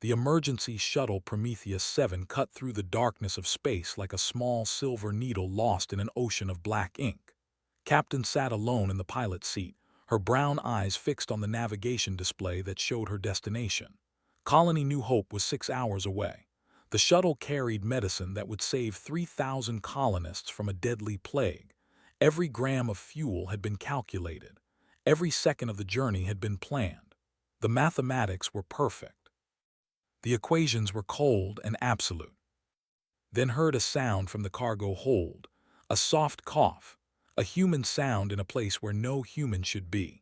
The emergency shuttle Prometheus 7 cut through the darkness of space like a small silver needle lost in an ocean of black ink. Captain sat alone in the pilot's seat, her brown eyes fixed on the navigation display that showed her destination. Colony New Hope was 6 hours away. The shuttle carried medicine that would save 3,000 colonists from a deadly plague. Every gram of fuel had been calculated. Every second of the journey had been planned. The mathematics were perfect. The equations were cold and absolute. Then heard a sound from the cargo hold, a soft cough, a human sound in a place where no human should be.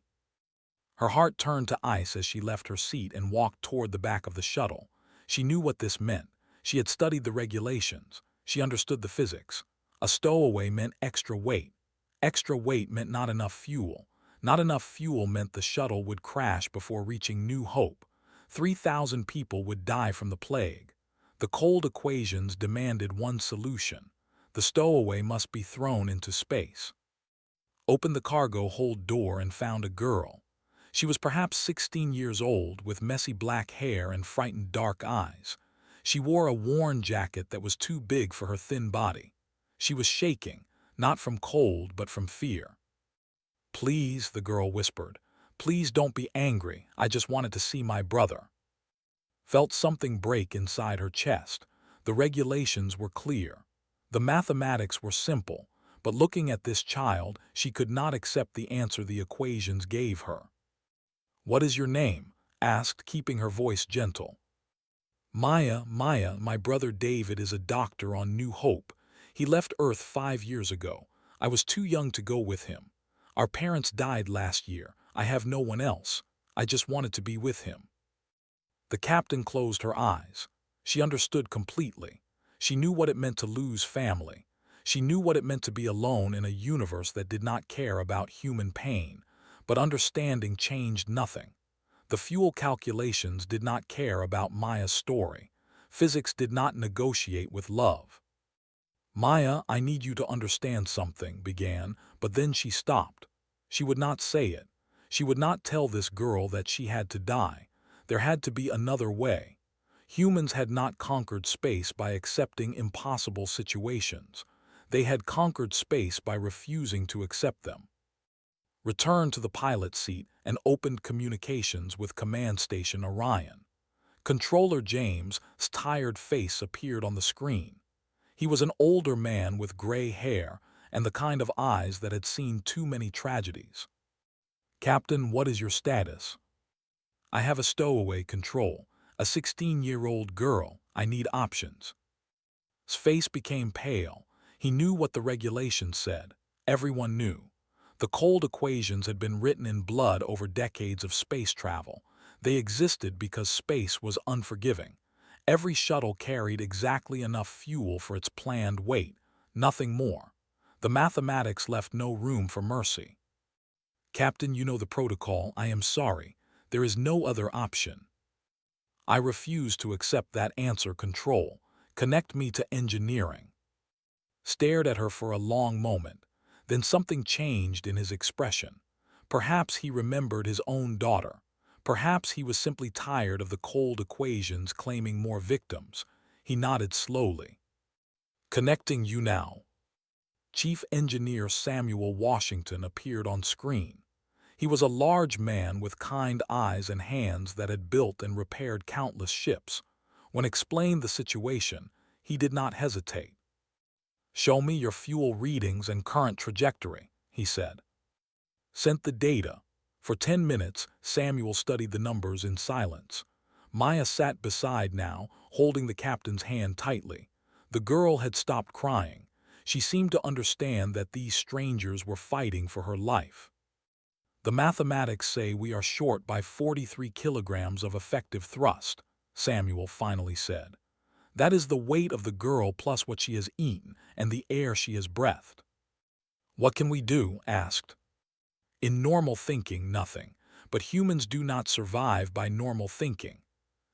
Her heart turned to ice as she left her seat and walked toward the back of the shuttle. She knew what this meant. She had studied the regulations. She understood the physics. A stowaway meant extra weight. Extra weight meant not enough fuel. Not enough fuel meant the shuttle would crash before reaching New Hope. 3,000 people would die from the plague. The cold equations demanded one solution. The stowaway must be thrown into space. Opened the cargo hold door and found a girl. She was perhaps 16 years old, with messy black hair and frightened dark eyes. She wore a worn jacket that was too big for her thin body. She was shaking, not from cold but from fear. "Please," the girl whispered, "please don't be angry. I just wanted to see my brother." Felt something break inside her chest. The regulations were clear. The mathematics were simple, but looking at this child, she could not accept the answer the equations gave her. "What is your name?" asked, keeping her voice gentle. "Maya, my brother David is a doctor on New Hope. He left Earth 5 years ago. I was too young to go with him. Our parents died last year. I have no one else. I just wanted to be with him." The captain closed her eyes. She understood completely. She knew what it meant to lose family. She knew what it meant to be alone in a universe that did not care about human pain. But understanding changed nothing. The fuel calculations did not care about Maya's story. Physics did not negotiate with love. "Maya, I need you to understand something," began, but then she stopped. She would not say it. She would not tell this girl that she had to die. There had to be another way. Humans had not conquered space by accepting impossible situations. They had conquered space by refusing to accept them. Returned to the pilot seat and opened communications with Command Station Orion. Controller James' tired face appeared on the screen. He was an older man with gray hair and the kind of eyes that had seen too many tragedies. "Captain, what is your status?" "I have a stowaway control, a 16-year-old girl. I need options." His face became pale. He knew what the regulations said. Everyone knew. The cold equations had been written in blood over decades of space travel. They existed because space was unforgiving. Every shuttle carried exactly enough fuel for its planned weight, nothing more. The mathematics left no room for mercy. "Captain, you know the protocol. I am sorry. There is no other option." "I refuse to accept that answer, Control. Connect me to engineering." Stared at her for a long moment. Then something changed in his expression. Perhaps he remembered his own daughter. Perhaps he was simply tired of the cold equations claiming more victims. He nodded slowly. "Connecting you now." Chief Engineer Samuel Washington appeared on screen. He was a large man with kind eyes and hands that had built and repaired countless ships. When explained the situation, he did not hesitate. "Show me your fuel readings and current trajectory," he said. Sent the data. For 10 minutes, Samuel studied the numbers in silence. Maya sat beside now, holding the captain's hand tightly. The girl had stopped crying. She seemed to understand that these strangers were fighting for her life. "The mathematics say we are short by 43 kilograms of effective thrust," Samuel finally said. "That is the weight of the girl plus what she has eaten and the air she has breathed." "What can we do?" asked. "In normal thinking, nothing. But humans do not survive by normal thinking."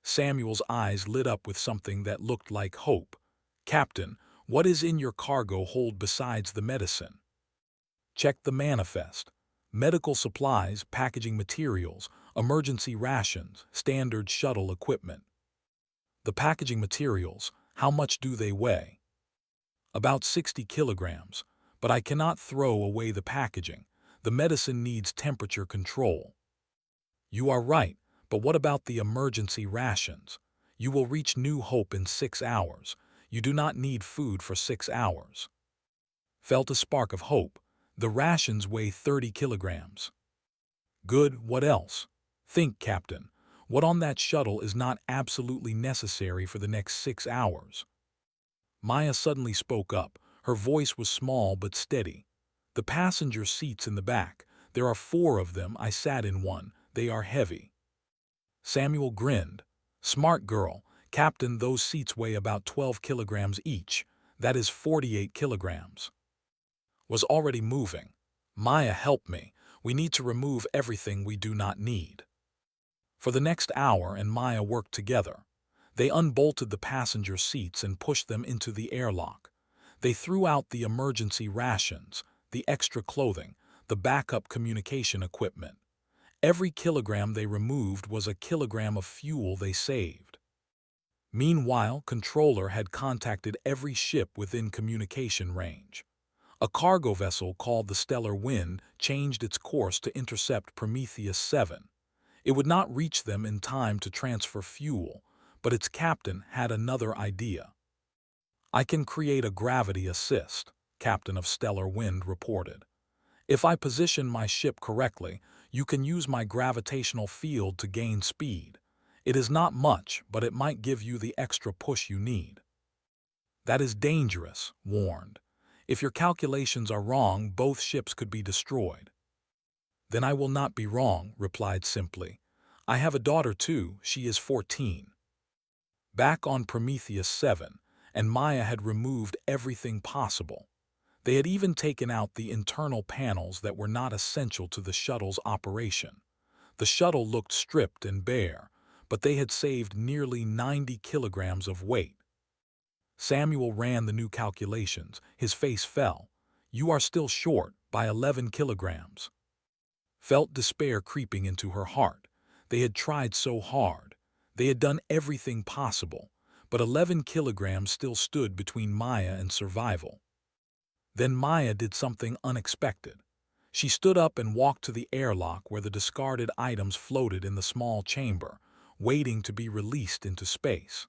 Samuel's eyes lit up with something that looked like hope. "Captain, what is in your cargo hold besides the medicine?" "Check the manifest. Medical supplies, packaging materials, emergency rations, standard shuttle equipment." The packaging materials, how much do they weigh? About 60 kilograms, but I cannot throw away the packaging. The medicine needs temperature control. You are right, but what about the emergency rations? You will reach New Hope in 6 hours. You do not need food for 6 hours. Felt a spark of hope. The rations weigh 30 kilograms. Good, what else? Think, Captain. What on that shuttle is not absolutely necessary for the next 6 hours? Maya suddenly spoke up. Her voice was small but steady. The passenger seats in the back. There are 4 of them. I sat in one. They are heavy. Samuel grinned. Smart girl. Captain, those seats weigh about 12 kilograms each. That is 48 kilograms. Was already moving. Maya, help me. We need to remove everything we do not need. For the next hour, and Maya worked together. They unbolted the passenger seats and pushed them into the airlock. They threw out the emergency rations, the extra clothing, the backup communication equipment. Every kilogram they removed was a kilogram of fuel they saved. Meanwhile, Controller had contacted every ship within communication range. A cargo vessel called the Stellar Wind changed its course to intercept Prometheus 7. It would not reach them in time to transfer fuel, but its captain had another idea. I can create a gravity assist, Captain of Stellar Wind reported. If I position my ship correctly, you can use my gravitational field to gain speed. It is not much, but it might give you the extra push you need. That is dangerous, warned. If your calculations are wrong, both ships could be destroyed. Then I will not be wrong, replied simply. I have a daughter too, she is 14. Back on Prometheus 7, and Maya had removed everything possible. They had even taken out the internal panels that were not essential to the shuttle's operation. The shuttle looked stripped and bare, but they had saved nearly 90 kilograms of weight. Samuel ran the new calculations. His face fell. You are still short by 11 kilograms. Felt despair creeping into her heart. They had tried so hard. They had done everything possible, but 11 kilograms still stood between Maya and survival. Then Maya did something unexpected. She stood up and walked to the airlock where the discarded items floated in the small chamber, waiting to be released into space.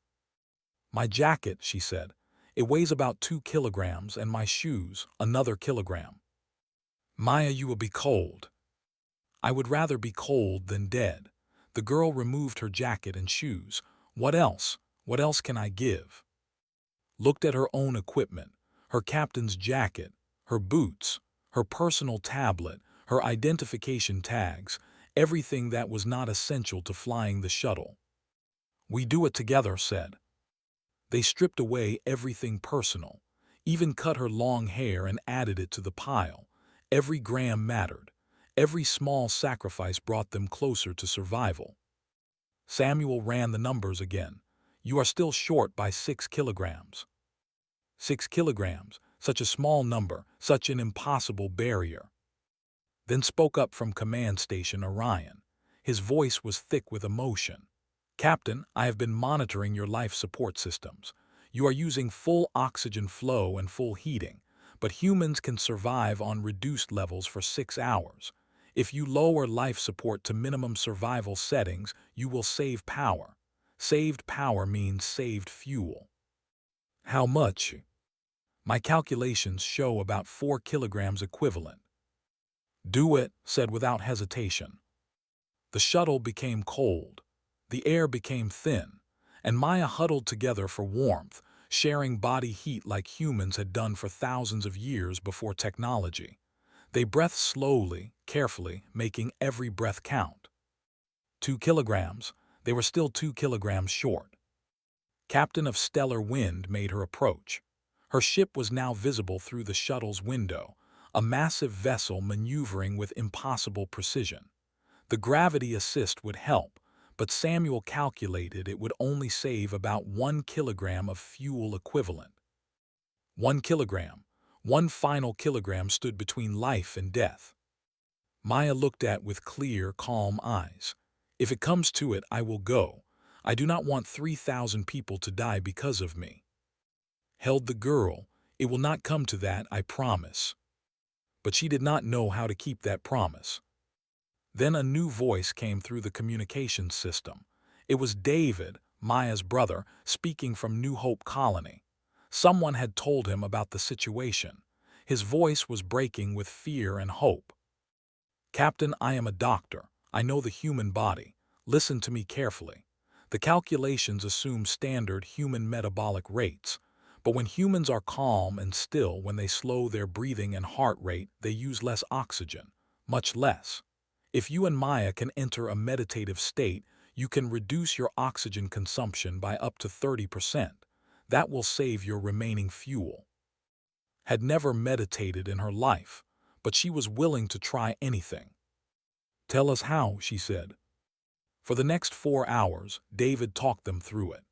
My jacket, she said. It weighs about 2 kilograms, and my shoes, another kilogram. Maya, you will be cold. I would rather be cold than dead. The girl removed her jacket and shoes. What else? What else can I give? Looked at her own equipment, her captain's jacket, her boots, her personal tablet, her identification tags, everything that was not essential to flying the shuttle. We do it together, said. They stripped away everything personal, even cut her long hair and added it to the pile. Every gram mattered. Every small sacrifice brought them closer to survival. Samuel ran the numbers again. You are still short by 6 kilograms. 6 kilograms, such a small number, such an impossible barrier. Then spoke up from Command Station Orion. His voice was thick with emotion. Captain, I have been monitoring your life support systems. You are using full oxygen flow and full heating, but humans can survive on reduced levels for 6 hours. If you lower life support to minimum survival settings, you will save power. Saved power means saved fuel. How much? My calculations show about 4 kilograms equivalent. Do it, said without hesitation. The shuttle became cold. The air became thin, and Maya huddled together for warmth, sharing body heat like humans had done for thousands of years before technology. They breathed slowly, carefully, making every breath count. 2 kilograms. They were still 2 kilograms short. Captain of Stellar Wind made her approach. Her ship was now visible through the shuttle's window, a massive vessel maneuvering with impossible precision. The gravity assist would help, but Samuel calculated it would only save about 1 kilogram of fuel equivalent. 1 kilogram. 1 final kilogram stood between life and death. Maya looked at with clear, calm eyes. If it comes to it, I will go. I do not want 3,000 people to die because of me. Held the girl, it will not come to that, I promise. But she did not know how to keep that promise. Then a new voice came through the communications system. It was David, Maya's brother, speaking from New Hope Colony. Someone had told him about the situation. His voice was breaking with fear and hope. Captain, I am a doctor. I know the human body. Listen to me carefully. The calculations assume standard human metabolic rates. But when humans are calm and still, when they slow their breathing and heart rate, they use less oxygen, much less. If you and Maya can enter a meditative state, you can reduce your oxygen consumption by up to 30%. That will save your remaining fuel. Had never meditated in her life, but she was willing to try anything. Tell us how, she said. For the next 4 hours, David talked them through it.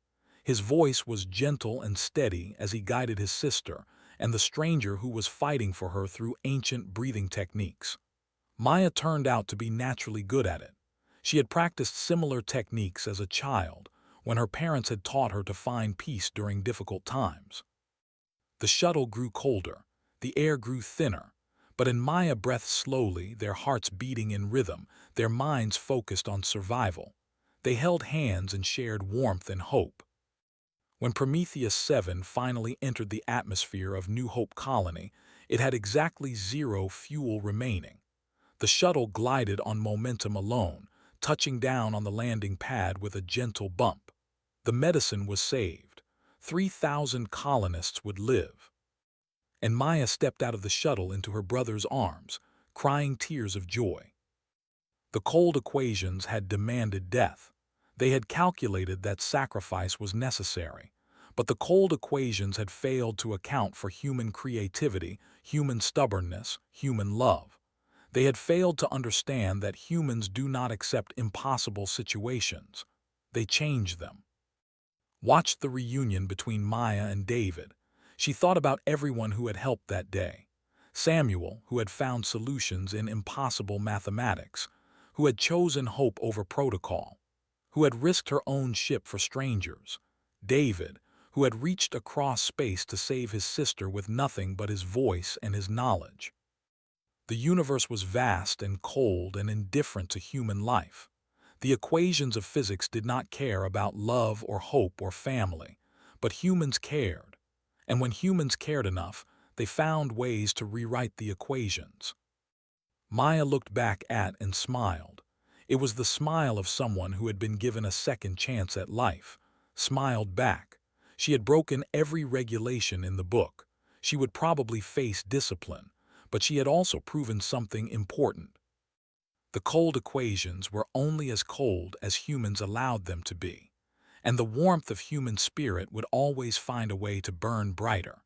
His voice was gentle and steady as he guided his sister and the stranger who was fighting for her through ancient breathing techniques. Maya turned out to be naturally good at it. She had practiced similar techniques as a child, when her parents had taught her to find peace during difficult times. The shuttle grew colder, the air grew thinner, but in Maya breathed slowly, their hearts beating in rhythm, their minds focused on survival. They held hands and shared warmth and hope. When Prometheus 7 finally entered the atmosphere of New Hope Colony, it had exactly 0 fuel remaining. The shuttle glided on momentum alone, touching down on the landing pad with a gentle bump. The medicine was saved. 3,000 colonists would live. And Maya stepped out of the shuttle into her brother's arms, crying tears of joy. The cold equations had demanded death. They had calculated that sacrifice was necessary. But the cold equations had failed to account for human creativity, human stubbornness, human love. They had failed to understand that humans do not accept impossible situations. They change them. Watched the reunion between Maya and David. She thought about everyone who had helped that day. Samuel, who had found solutions in impossible mathematics, who had chosen hope over protocol, who had risked her own ship for strangers. David, who had reached across space to save his sister with nothing but his voice and his knowledge. The universe was vast and cold and indifferent to human life. The equations of physics did not care about love or hope or family, but humans cared. And when humans cared enough, they found ways to rewrite the equations. Maya looked back at and smiled. It was the smile of someone who had been given a second chance at life. Smiled back. She had broken every regulation in the book. She would probably face discipline, but she had also proven something important. The cold equations were only as cold as humans allowed them to be, and the warmth of human spirit would always find a way to burn brighter.